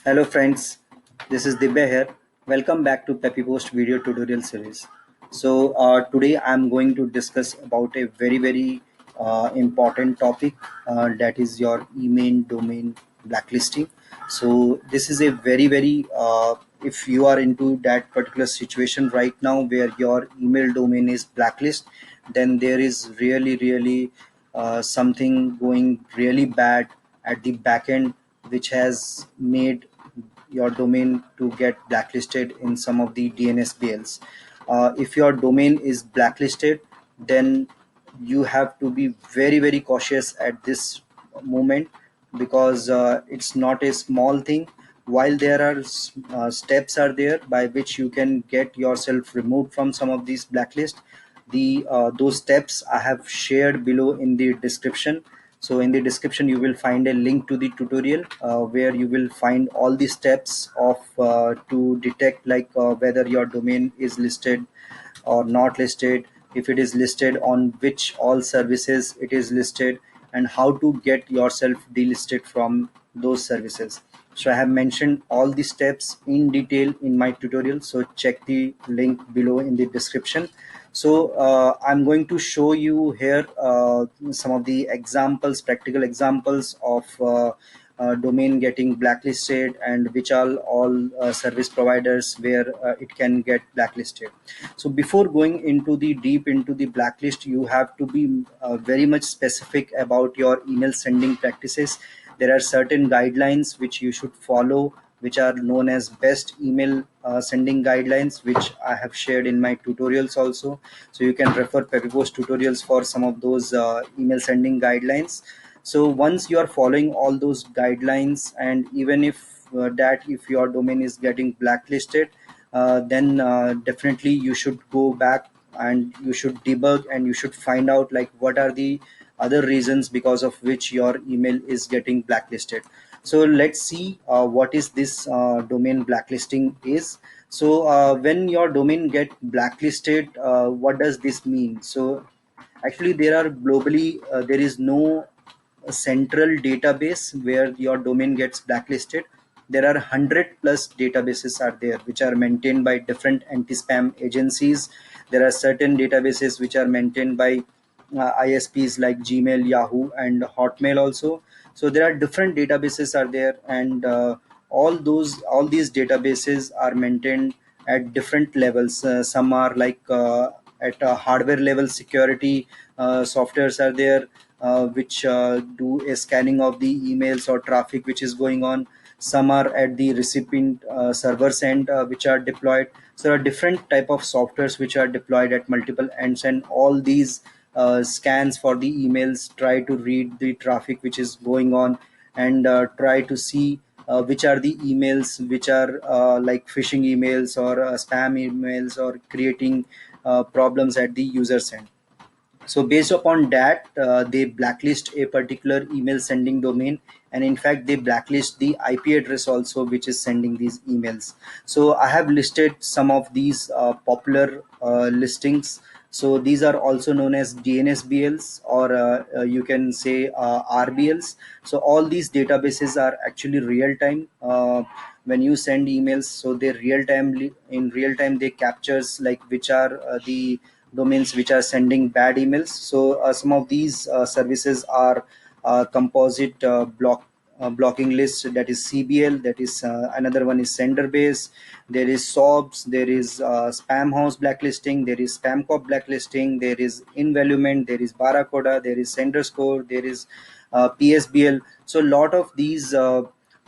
Hello friends, this is Dibya here. Welcome back to Peppy Post video tutorial series. Today I'm going to discuss about a very important topic that is your email domain blacklisting. So this is a very if you are into that particular situation right now where your email domain is blacklist, then there is really something going really bad at the back end, which has made your domain to get blacklisted in some of the DNSBLs. If your domain is blacklisted, then you have to be very cautious at this moment, because it's not a small thing. While there are steps are there by which you can get yourself removed from some of these blacklist, the those steps I have shared below in the description. So in the description you will find a link to the tutorial where you will find all the steps of to detect whether your domain is listed or not listed, if it is listed, on which all services it is listed, and how to get yourself delisted from those services. So I have mentioned all the steps in detail in my tutorial, so check the link below in the description. So I'm going to show you here some of the examples, practical examples of domain getting blacklisted, and which are all service providers where it can get blacklisted. So before going into the deep into the blacklist, you have to be very much specific about your email sending practices. There are certain guidelines which you should follow, which are known as best email sending guidelines, which I have shared in my tutorials also. So you can refer Peppypost tutorials for some of those email sending guidelines. So once you are following all those guidelines, and even if your domain is getting blacklisted, then definitely you should go back and you should debug, and you should find out like what are the other reasons because of which your email is getting blacklisted. So let's see what is this domain blacklisting is. So when your domain get blacklisted, what does this mean? So actually there are globally there is no central database where your domain gets blacklisted. There are 100 plus databases are there which are maintained by different anti-spam agencies. There are certain databases which are maintained by ISPs like Gmail, Yahoo, and Hotmail also. So there are different databases are there, and all these databases are maintained at different levels. Some are at a hardware level security softwares are there, which do a scanning of the emails or traffic which is going on. Some are at the recipient servers end, which are deployed. So there are different type of softwares which are deployed at multiple ends, and all these scans for the emails, try to read the traffic which is going on, and try to see which are the emails which are like phishing emails or spam emails or creating problems at the user's end. So based upon that, they blacklist a particular email sending domain, and in fact they blacklist the IP address also which is sending these emails. So I have listed some of these popular listings. So these are also known as DNSBLs, or you can say RBLs. So all these databases are actually real time. When you send emails, so they in real time they captures like which are the domains which are sending bad emails. So some of these services are composite blocking list, that is CBL, that is another one is sender base, there is SOBS, there is spam house blacklisting, there is spam cop blacklisting, there is invaluement, there is barracuda, there is sender score, there is PSBL. So a lot of these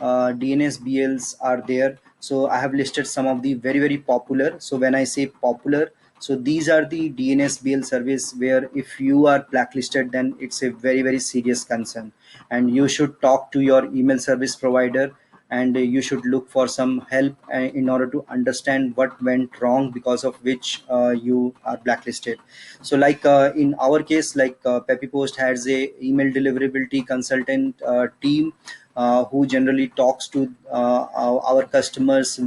DNSBLs are there. So I have listed some of the very popular. So when I say popular, so these are the DNSBL service where if you are blacklisted, then it's a very serious concern, and you should talk to your email service provider, and you should look for some help in order to understand what went wrong because of which you are blacklisted. So in our case, Peppy Post has a email deliverability consultant team who generally talks to our customers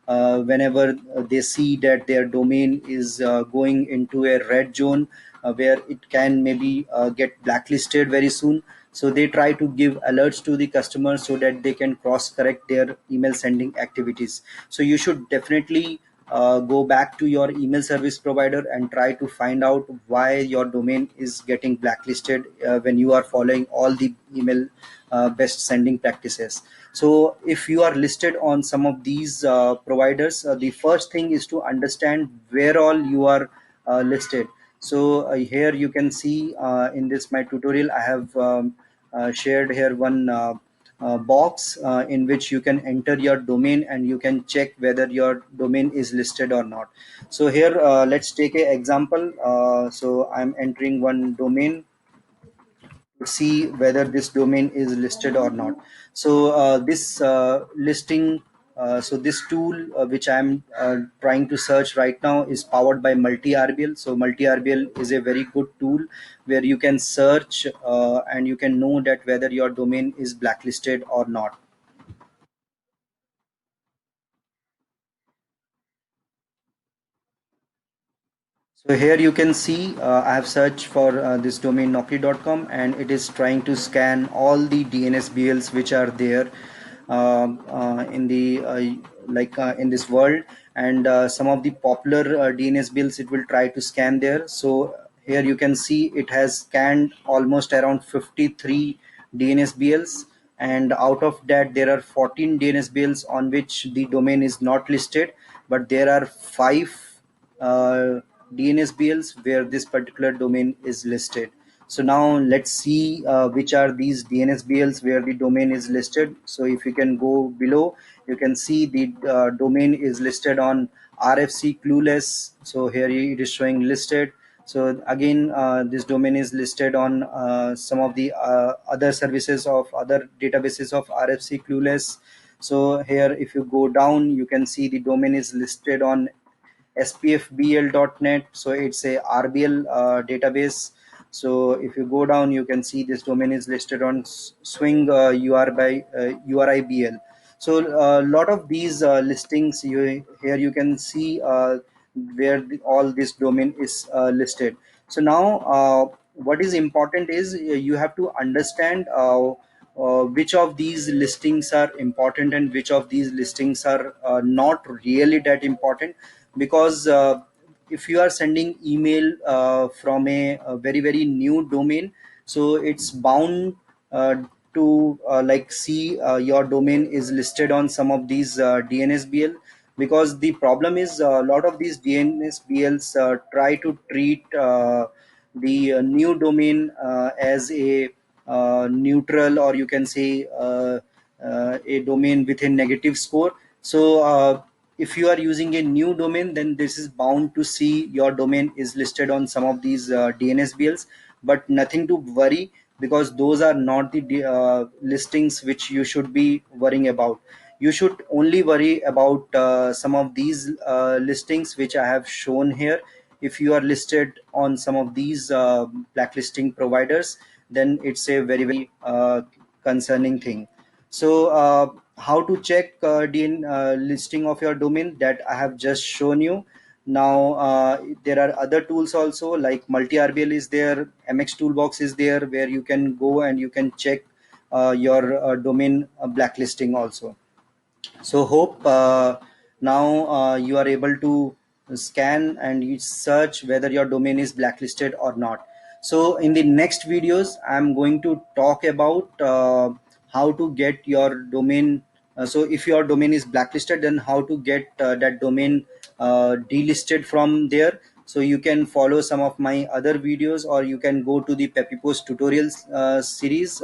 whenever they see that their domain is going into a red zone where it can maybe get blacklisted very soon. So they try to give alerts to the customers so that they can cross correct their email sending activities. So you should definitely go back to your email service provider and try to find out why your domain is getting blacklisted when you are following all the email best sending practices. So if you are listed on some of these providers, the first thing is to understand where all you are listed. So here you can see in this my tutorial I have shared here one box in which you can enter your domain and you can check whether your domain is listed or not. So here let's take an example. So I'm entering one domain to see whether this domain is listed or not. So this listing, so this tool which I'm trying to search right now is powered by multi-rbl. So multi-rbl is a very good tool where you can search and you can know that whether your domain is blacklisted or not. So here you can see I have searched for this domain naukri.com, and it is trying to scan all the DNSBLs which are there in the in this world, and some of the popular DNSBLs it will try to scan there. So here you can see it has scanned almost around 53 DNSBLs, and out of that there are 14 DNSBLs on which the domain is not listed, but there are 5 uh, DNSBLs where this particular domain is listed. So now let's see which are these DNSBLs where the domain is listed. So if you can go below, you can see the domain is listed on RFC Clueless. So here it is showing listed. So again, this domain is listed on some of the other services of other databases of RFC Clueless. So here, if you go down, you can see the domain is listed on spfbl.net. So it's a RBL database. So if you go down, you can see this domain is listed on swing URIBL. So a lot of these listings here you can see where all this domain is listed. So now what is important is you have to understand which of these listings are important and which of these listings are not really that important, because if you are sending email from a very new domain, so it's bound to see your domain is listed on some of these DNSBL, because the problem is a lot of these DNSBLs try to treat the new domain as a neutral, or you can say a domain with a negative score. So if you are using a new domain, then this is bound to see your domain is listed on some of these DNSBLs, but nothing to worry, because those are not the listings which you should be worrying about. You should only worry about some of these listings which I have shown here. If you are listed on some of these blacklisting providers, then it's a very concerning thing. So how to check the listing of your domain, that I have just shown you. Now there are other tools also, like multi-rbl is there, mx toolbox is there, where you can go and you can check your domain blacklisting also. So hope now you are able to scan and you search whether your domain is blacklisted or not. So in the next videos I'm going to talk about how to get your domain. So if your domain is blacklisted, then how to get that domain delisted from there. So you can follow some of my other videos, or you can go to the PeppyPost tutorials series.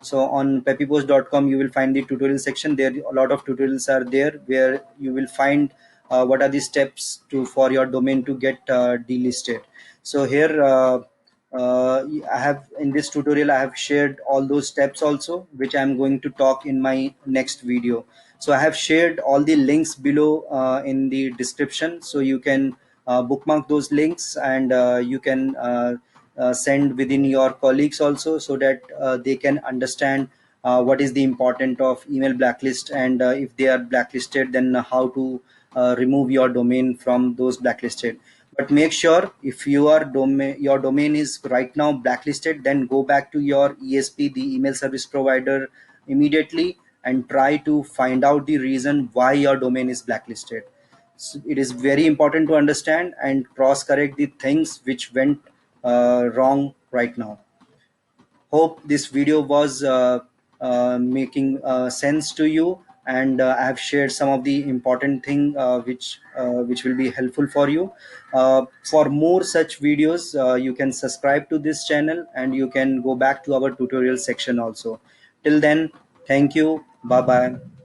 So on peppypost.com you will find the tutorial section. There a lot of tutorials are there where you will find what are the steps to for your domain to get delisted. So here I have, in this tutorial I have shared all those steps also, which I am going to talk in my next video. So I have shared all the links below in the description, so you can bookmark those links, and you can send within your colleagues also, so that they can understand what is the importance of email blacklist, and if they are blacklisted, then how to remove your domain from those blacklisted. but make sure if your domain is right now blacklisted, then go back to your ESP, the email service provider, immediately, and try to find out the reason why your domain is blacklisted. So it is very important to understand and cross correct the things which went wrong right now. Hope this video was making sense to you, and I have shared some of the important thing which will be helpful for you. For more such videos, you can subscribe to this channel, and you can go back to our tutorial section also. Till then, thank you. Bye bye.